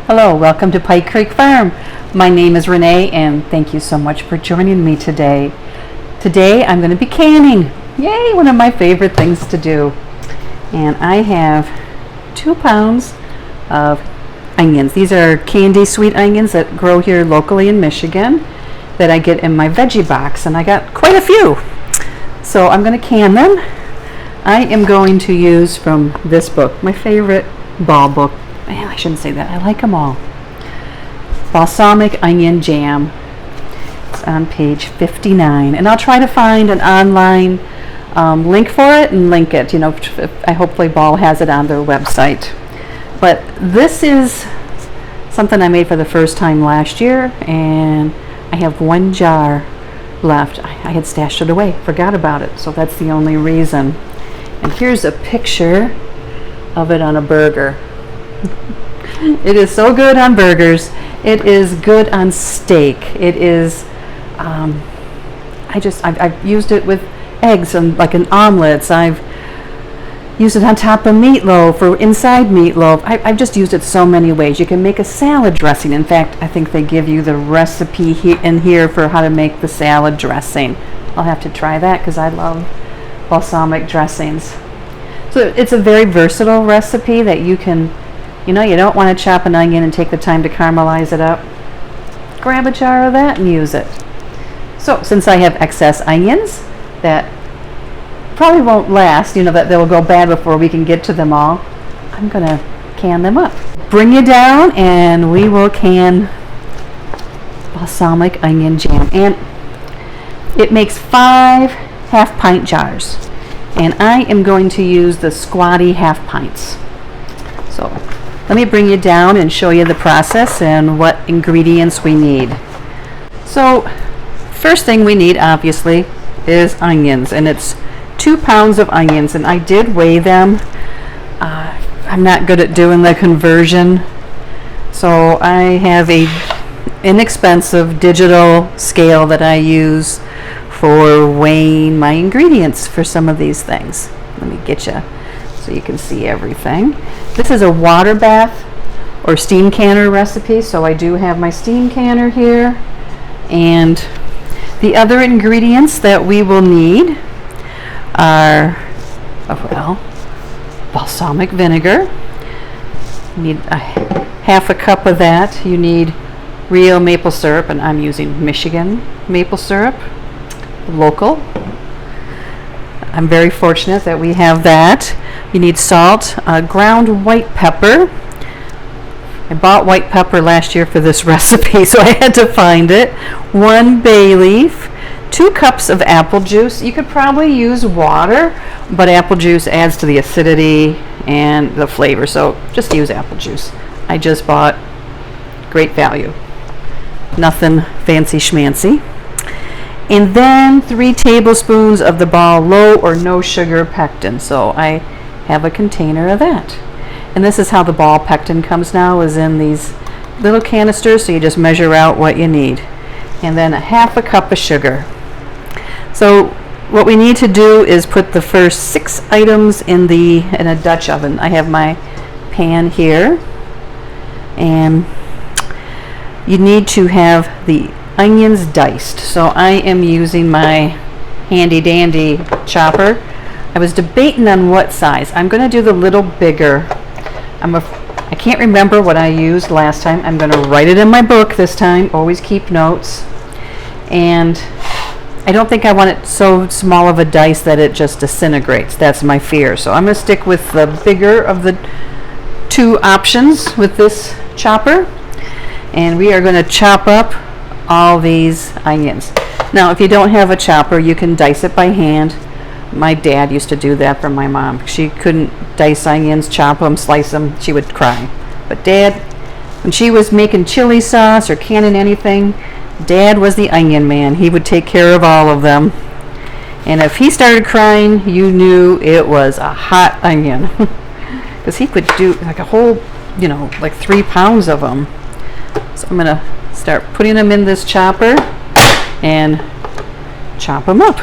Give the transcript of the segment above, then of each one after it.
Hello, welcome to Pike Creek Farm. My name is Renee and thank you so much for joining me today. Today I'm going to be canning. Yay, one of my favorite things to do. And I have 2 pounds of onions. These are candy sweet onions that grow here locally in Michigan that I get in my veggie box, and I got quite a few. So I'm going to can them. I am going to use from this book, my favorite ball book. Man, I shouldn't say that. I like them all. Balsamic Onion Jam. It's on page 59. And I'll try to find an online link for it and link it. You know, I hopefully Ball has it on their website. But this is something I made for the first time last year, and I have 1 jar left. I had stashed it away, forgot about it, so that's the only reason. And here's a picture of it on a burger. It is so good on burgers. It is good on steak. It is, I've used it with eggs and like in omelets. I've used it on top of meatloaf or inside meatloaf. I've just used it so many ways. You can make a salad dressing. In fact, I think they give you the recipe in here for how to make the salad dressing. I'll have to try that because I love balsamic dressings. So it's a very versatile recipe that you can, you know, you don't want to chop an onion and take the time to caramelize it up. Grab a jar of that and use it. So since I have excess onions that probably won't last, you know, that they'll go bad before we can get to them all, I'm going to can them up. Bring you down and we will can balsamic onion jam. And it makes 5 half-pint jars. And I am going to use the squatty half pints. So let me bring you down and show you the process and what ingredients we need. So first thing we need obviously is onions, and it's 2 pounds of onions, and I did weigh them. I'm not good at doing the conversion, so I have a inexpensive digital scale that I use for weighing my ingredients for some of these things. Let me get you so you can see everything. This is a water bath or steam canner recipe, so I do have my steam canner here. And the other ingredients that we will need are, well, balsamic vinegar. You need a half a cup of that. You need real maple syrup, and I'm using Michigan maple syrup, local. I'm very fortunate that we have that. You need salt, ground white pepper. I bought white pepper last year for this recipe, so I had to find it. 1 bay leaf, 2 cups of apple juice. You could probably use water, but apple juice adds to the acidity and the flavor, so just use apple juice. I just bought great value. Nothing fancy schmancy. And then 3 tablespoons of the Ball low or no sugar pectin. So I have a container of that. And this is how the Ball pectin comes now, is in these little canisters, so you just measure out what you need. And then a half a cup of sugar. So what we need to do is put the first 6 items in a Dutch oven. I have my pan here, and you need to have the onions diced. So I am using my handy dandy chopper. I was debating on what size. I'm going to do the little bigger. I can't remember what I used last time. I'm going to write it in my book this time. Always keep notes. And I don't think I want it so small of a dice that it just disintegrates. That's my fear. So I'm going to stick with the bigger of the 2 options with this chopper. And we are going to chop up all these onions. Now, if you don't have a chopper, you can dice it by hand. My dad used to do that for my mom. She couldn't dice onions, chop them, slice them. She would cry. But Dad, when she was making chili sauce or canning anything, Dad was the onion man. He would take care of all of them. And if he started crying, you knew it was a hot onion. Because he could do like a whole, you know, like 3 pounds of them. So I'm going to start putting them in this chopper and chop them up.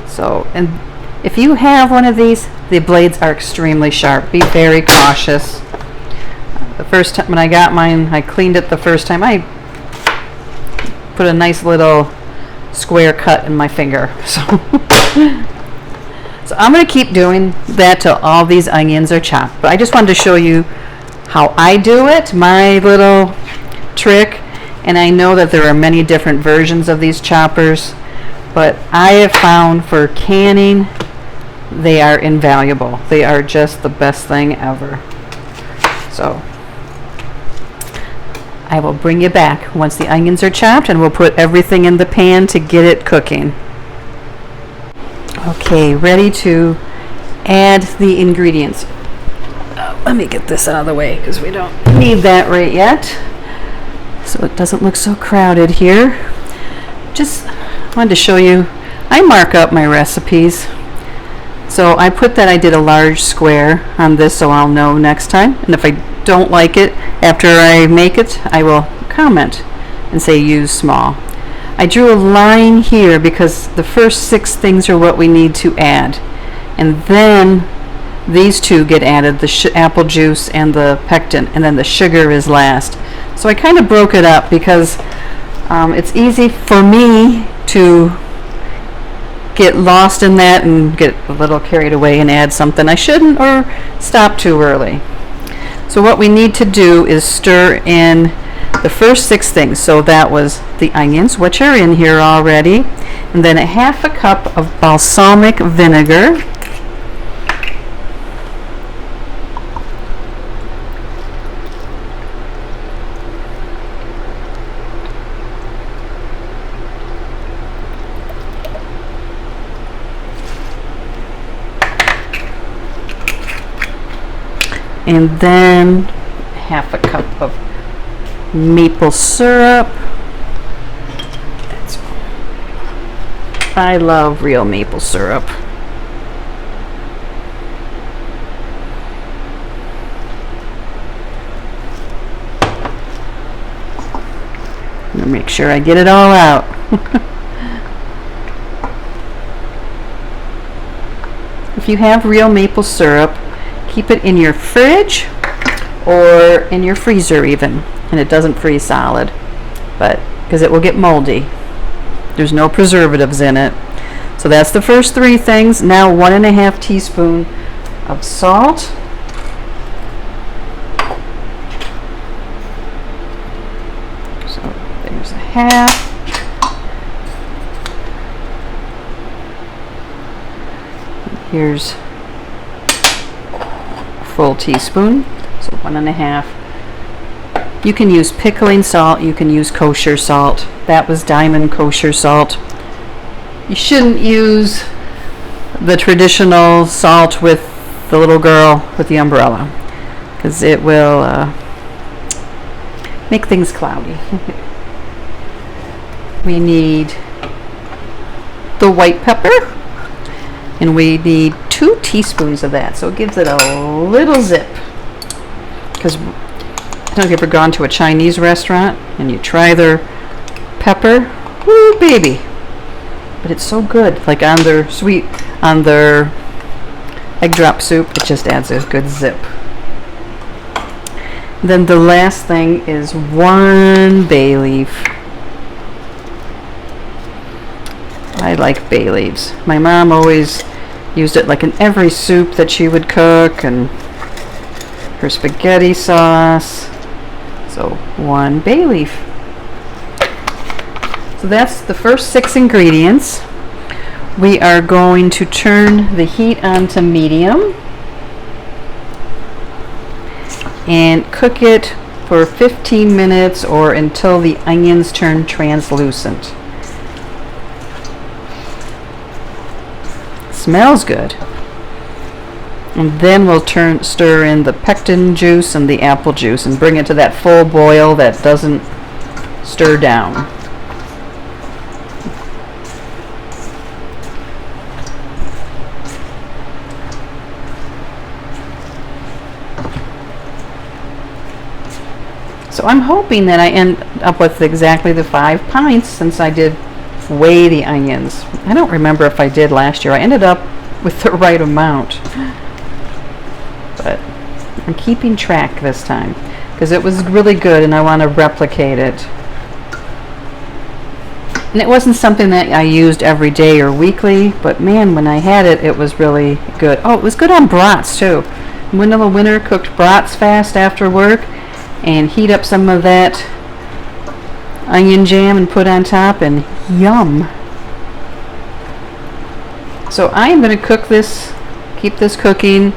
So, and if you have one of these, the blades are extremely sharp. Be very cautious. The first time when I got mine, I cleaned it the first time. I put a nice little square cut in my finger. So, so I'm going to keep doing that till all these onions are chopped. But I just wanted to show you how I do it, my little trick. And I know that there are many different versions of these choppers, but I have found for canning, they are invaluable. They are just the best thing ever. So I will bring you back once the onions are chopped, and we'll put everything in the pan to get it cooking. Okay, ready to add the ingredients. Let me get this out of the way because we don't need that right yet, so it doesn't look so crowded here. Just wanted to show you, I mark up my recipes. So I put that I did a large square on this so I'll know next time. And if I don't like it after I make it, I will comment and say use small. I drew a line here because the first 6 things are what we need to add. And then these 2 get added, the apple juice and the pectin, and then the sugar is last. So I kind of broke it up because it's easy for me to get lost in that and get a little carried away and add something I shouldn't, or stop too early. So what we need to do is stir in the first 6 things. So that was the onions, which are in here already, and then a half a cup of balsamic vinegar, and then half a cup of maple syrup. I love real maple syrup. I'm gonna make sure I get it all out. If you have real maple syrup, keep it in your fridge or in your freezer even, and it doesn't freeze solid, but because it will get moldy. There's no preservatives in it. So that's the first 3 things. Now 1.5 teaspoons of salt. So there's a half. Here's full teaspoon, so 1.5. You can use pickling salt, you can use kosher salt. That was diamond kosher salt. You shouldn't use the traditional salt with the little girl with the umbrella, because it will make things cloudy. We need the white pepper, and we need 2 teaspoons of that, so it gives it a little zip. Because I don't know if you've ever gone to a Chinese restaurant and you try their pepper, woo baby, but it's so good. Like on their egg drop soup, it just adds a good zip. Then the last thing is 1 bay leaf. I like bay leaves. My mom always used it like in every soup that she would cook, and her spaghetti sauce. So 1 bay leaf. So that's the first 6 ingredients. We are going to turn the heat on to medium and cook it for 15 minutes or until the onions turn translucent. Smells good. And then we'll stir in the pectin juice and the apple juice and bring it to that full boil that doesn't stir down. So I'm hoping that I end up with exactly the 5 pints, since I did weigh the onions. I don't remember if I did last year. I ended up with the right amount, but I'm keeping track this time. because it was really good and I want to replicate it. And it wasn't something that I used every day or weekly, but man, when I had it, it was really good. Oh, it was good on brats too. Middle of winter, cooked brats fast after work and heat up some of that onion jam and put on top, and yum. So I am going to cook this, keep this cooking,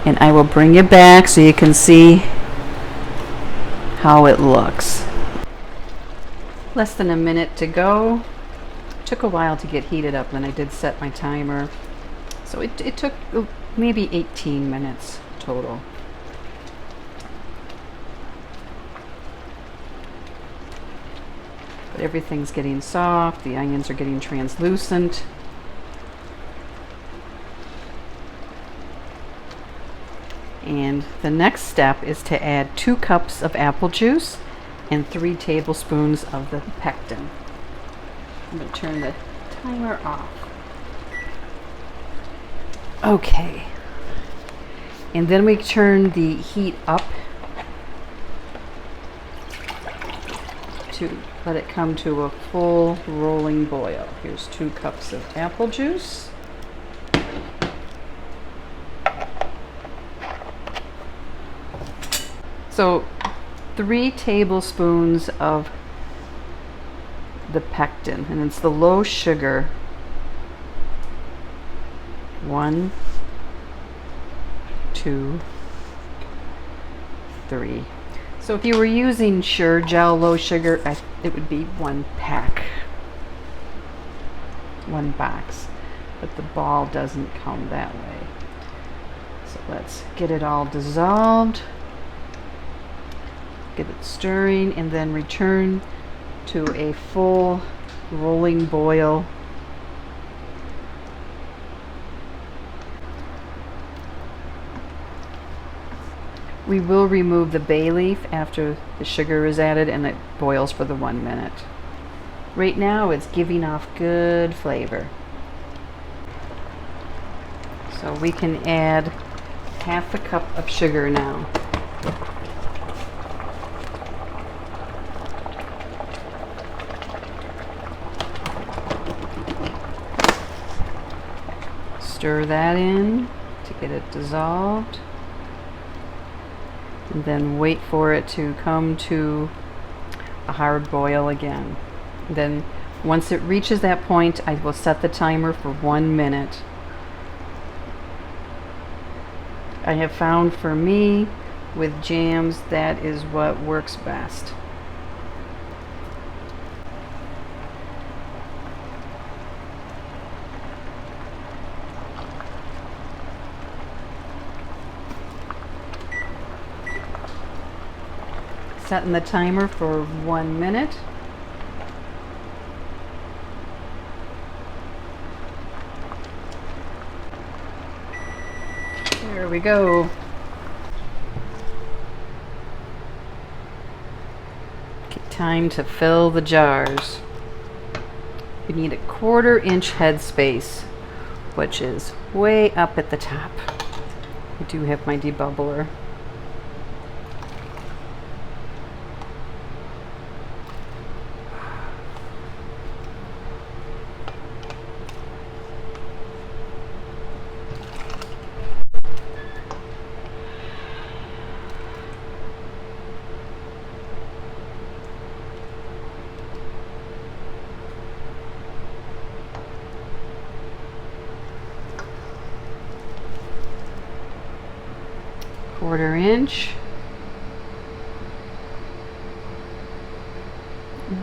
and I will bring you back so you can see how it looks. Less than a minute to go. Took a while to get heated up, and I did set my timer. So it took maybe 18 minutes total. But everything's getting soft, the onions are getting translucent. And the next step is to add 2 cups of apple juice and 3 tablespoons of the pectin. I'm going to turn the timer off. Okay. And then we turn the heat up to let it come to a full rolling boil. Here's 2 cups of apple juice. So 3 tablespoons of the pectin, and it's the low sugar. 1, 2, 3. So if you were using Sure Gel low sugar, it would be 1 pack, 1 box, but the ball doesn't come that way. So let's get it all dissolved, get it stirring, and then return to a full rolling boil. We will remove the bay leaf after the sugar is added and it boils for the 1 minute. Right now it's giving off good flavor. So we can add half a cup of sugar now. Stir that in to get it dissolved. And then wait for it to come to a hard boil again. Then once it reaches that point, I will set the timer for 1 minute. I have found for me with jams that is what works best. Setting the timer for 1 minute. There we go. Okay, time to fill the jars. You need a 1/4 inch headspace, which is way up at the top. I do have my debubbler. Quarter inch.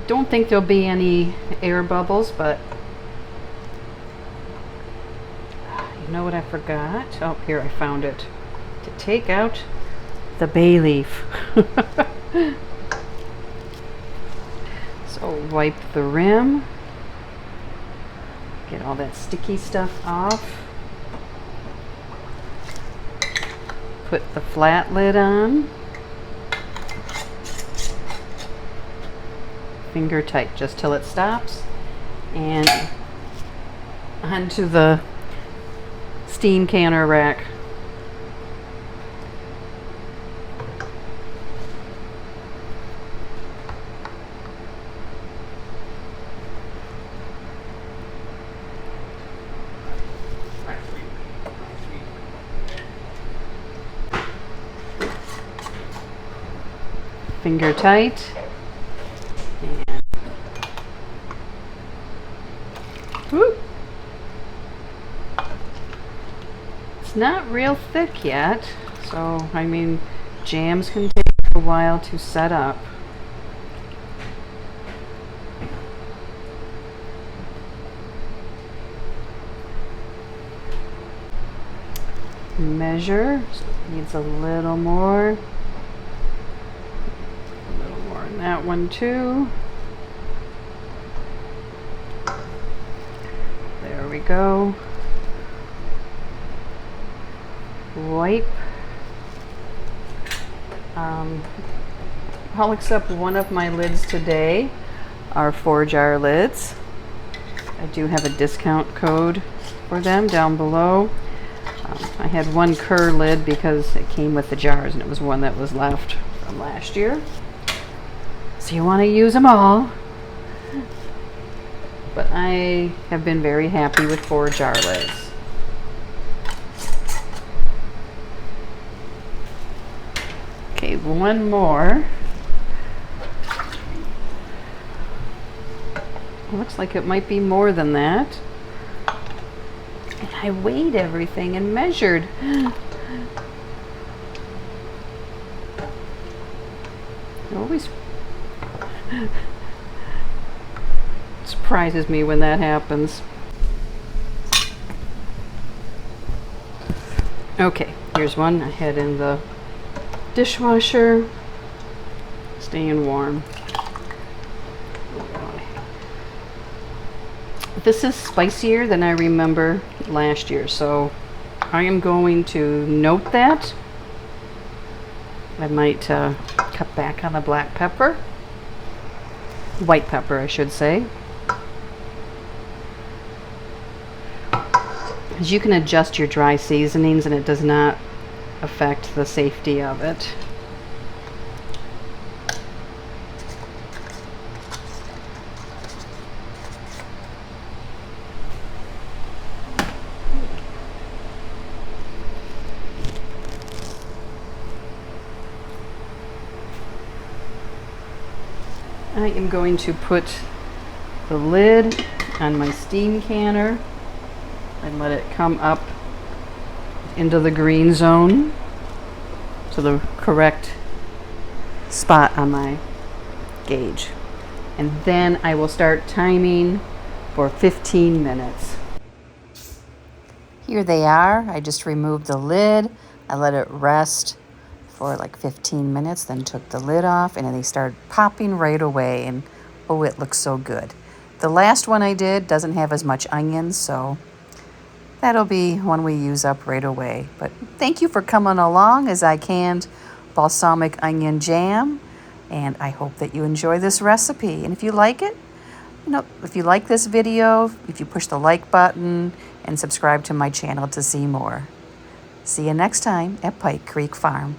Don't think there'll be any air bubbles, but you know what I forgot? Oh, here I found it. To take out the bay leaf. So wipe the rim. Get all that sticky stuff off. Put the flat lid on. Finger tight just till it stops. And onto the steam canner rack. finger tight. And whoop. It's not real thick yet, so I mean, jams can take a while to set up. Measure, needs a little more in that one too. There we go. Wipe. I'll accept one of my lids today, our 4-jar lids. I do have a discount code for them down below. I had one Kerr lid because it came with the jars and it was one that was left from last year. So you want to use them all. But I have been very happy with 4-jar lids. Okay, one more. Looks like it might be more than that. And I weighed everything and measured. It always surprises me when that happens. Okay, here's one I had in the dishwasher, staying warm. This is spicier than I remember last year, so I am going to note that. I might cut back on the black pepper. White pepper, I should say. As you can adjust your dry seasonings and it does not affect the safety of it. I am going to put the lid on my steam canner and let it come up into the green zone, to the correct spot on my gauge. And then I will start timing for 15 minutes. Here they are. I just removed the lid. I let it rest for like 15 minutes, then took the lid off, and then they started popping right away, and oh, it looks so good. The last one I did doesn't have as much onions, so that'll be one we use up right away. But thank you for coming along as I canned balsamic onion jam, and I hope that you enjoy this recipe. And if you like it, if you like this video, if you push the like button and subscribe to my channel to see more. See you next time at Pike Creek Farm.